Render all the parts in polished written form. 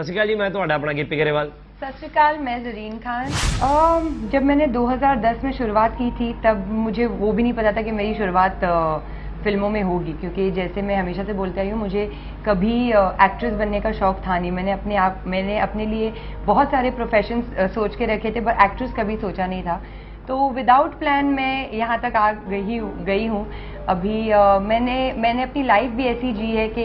सत श्री अकाल जी, मैं ਤੁਹਾਡਾ अपना गिप्पी गरेवाल। सत श्री अकाल, मैं ज़रीन खान। जब मैंने 2010 में शुरुआत की थी तब मुझे वो भी नहीं पता था कि मेरी शुरुआत फिल्मों में होगी, क्योंकि जैसे मैं हमेशा से बोलती आई हूँ, मुझे कभी एक्ट्रेस बनने का शौक था नहीं। मैंने अपने लिए बहुत सारे प्रोफेशंस सोच के रखे थे, पर एक्ट्रेस कभी सोचा नहीं था। तो विदाउट प्लान मैं यहाँ तक आ गई हूँ। अभी मैंने अपनी लाइफ भी ऐसी जी है कि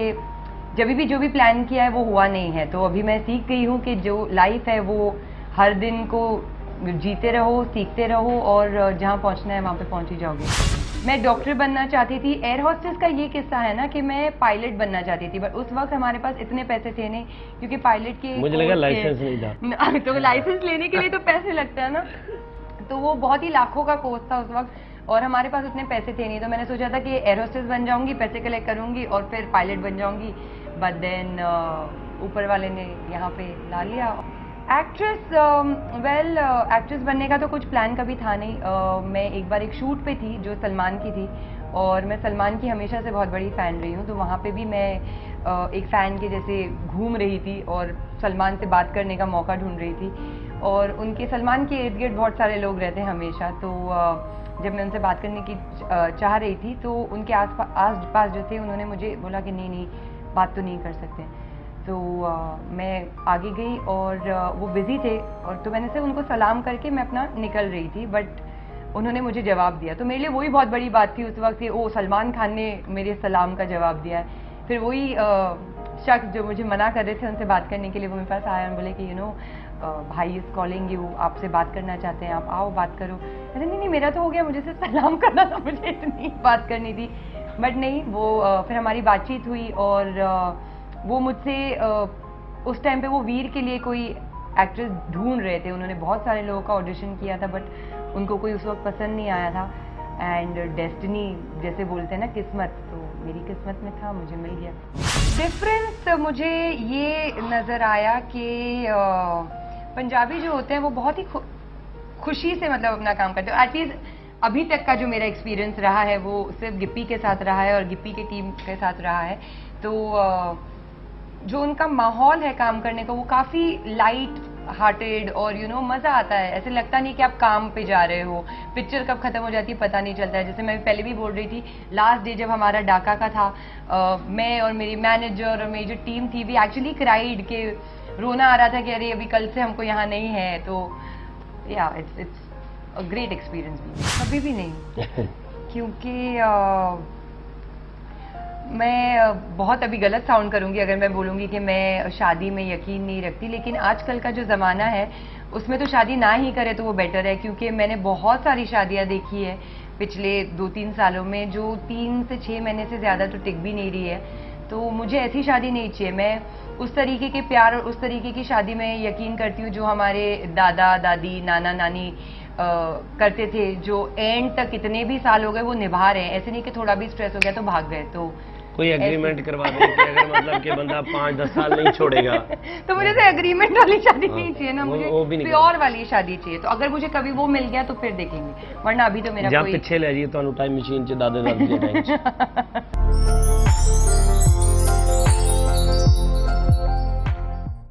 जब भी जो भी प्लान किया है वो हुआ नहीं है। तो अभी मैं सीख गई हूँ कि जो लाइफ है वो हर दिन को जीते रहो, सीखते रहो, और जहाँ पहुँचना है वहाँ पे पहुँच ही जाओगे। मैं डॉक्टर बनना चाहती थी। एयर होस्टेस का ये किस्सा है ना कि मैं पायलट बनना चाहती थी, बट उस वक्त हमारे पास इतने पैसे थे नहीं, क्योंकि पायलट के मुझे लगा लाइसेंस नहीं था। तो लाइसेंस लेने के लिए तो पैसे लगते हैं ना, तो वो बहुत ही लाखों का कोर्स था उस वक्त, और हमारे पास उतने पैसे थे नहीं। तो मैंने सोचा था कि एयर होस्टेस बन जाऊंगी, पैसे कलेक्ट करूंगी और फिर पायलट बन जाऊंगी। बट देन ऊपर वाले ने यहाँ पे ला लिया। एक्ट्रेस एक्ट्रेस बनने का तो कुछ प्लान कभी था नहीं। मैं एक बार एक शूट पे थी जो सलमान की थी, और मैं सलमान की हमेशा से बहुत बड़ी फ़ैन रही हूँ। तो वहाँ पे भी मैं एक फ़ैन के जैसे घूम रही थी और सलमान से बात करने का मौका ढूंढ रही थी, और उनके सलमान के इर्द गिर्द बहुत सारे लोग रहते हैं हमेशा। तो जब मैं उनसे बात करने की चाह रही थी तो उनके आस पास जो थे उन्होंने मुझे बोला कि नहीं बात तो नहीं कर सकते। तो मैं आगे गई और वो बिज़ी थे, और तो मैंने से उनको सलाम करके मैं अपना निकल रही थी, बट उन्होंने मुझे जवाब दिया। तो मेरे लिए वही बहुत बड़ी बात थी उस वक्त कि ओ सलमान खान ने मेरे सलाम का जवाब दिया है। फिर वही शख्स जो मुझे मना कर रहे थे उनसे बात करने के लिए, वो मेरे पास आया और बोले कि भाई इज कॉलिंग यू, आपसे बात करना चाहते हैं, आप आओ बात करो। अरे नहीं मेरा तो हो गया, मुझे सिर्फ सलाम करना था, मुझे इतनी बात करनी थी। बट नहीं, वो फिर हमारी बातचीत हुई, और वो मुझसे उस टाइम पे वो वीर के लिए कोई एक्ट्रेस ढूंढ रहे थे। उन्होंने बहुत सारे लोगों का ऑडिशन किया था, बट उनको कोई उस वक्त पसंद नहीं आया था। एंड डेस्टिनी जैसे बोलते हैं ना, किस्मत, तो मेरी किस्मत में था, मुझे मिल गया। डिफरेंस मुझे ये नज़र आया कि पंजाबी जो होते हैं वो बहुत ही खुशी से मतलब अपना काम करते हैं। एटलीस्ट अभी तक का जो मेरा एक्सपीरियंस रहा है वो सिर्फ गिप्पी के साथ रहा है और गिप्पी की टीम के साथ रहा है। तो जो उनका माहौल है काम करने का वो काफ़ी लाइट हार्टेड, और मज़ा आता है। ऐसे लगता नहीं कि आप काम पे जा रहे हो। पिक्चर कब खत्म हो जाती है पता नहीं चलता है। जैसे मैं पहले भी बोल रही थी, लास्ट डे जब हमारा डाका का था, मैं और मेरी मैनेजर और मेरी जो टीम थी भी एक्चुअली क्राइड के रोना आ रहा था कि अरे अभी कल से हमको यहाँ नहीं है। तो या इट्स अ ग्रेट एक्सपीरियंस। कभी भी नहीं क्योंकि मैं बहुत अभी गलत साउंड करूंगी अगर मैं बोलूंगी कि मैं शादी में यकीन नहीं रखती, लेकिन आजकल का जो ज़माना है उसमें तो शादी ना ही करे तो वो बेटर है। क्योंकि मैंने बहुत सारी शादियां देखी है पिछले 2-3 सालों में, जो 3 से 6 महीने से ज़्यादा तो टिक भी नहीं रही है। तो मुझे ऐसी शादी नहीं चाहिए। मैं उस तरीके के प्यार और उस तरीके की शादी में यकीन करती हूँ जो हमारे दादा दादी नाना नानी करते थे, जो एंड तक कितने भी साल हो गए वो निभा रहे हैं। ऐसे नहीं कि थोड़ा भी स्ट्रेस हो गया तो भाग गए। तो कोई एग्रीमेंट करवा दो कि अगर मतलब कि बंदा 5-10 साल नहीं छोड़ेगा तो मुझे तो एग्रीमेंट वाली शादी नहीं चाहिए ना, मुझे प्योर वाली शादी चाहिए। तो अगर मुझे कभी वो मिल गया तो फिर देखेंगे, वरना अभी तो मेरा कोई पीछे ले जाइए तो टाइम मशीन च दादे दादी के टाइम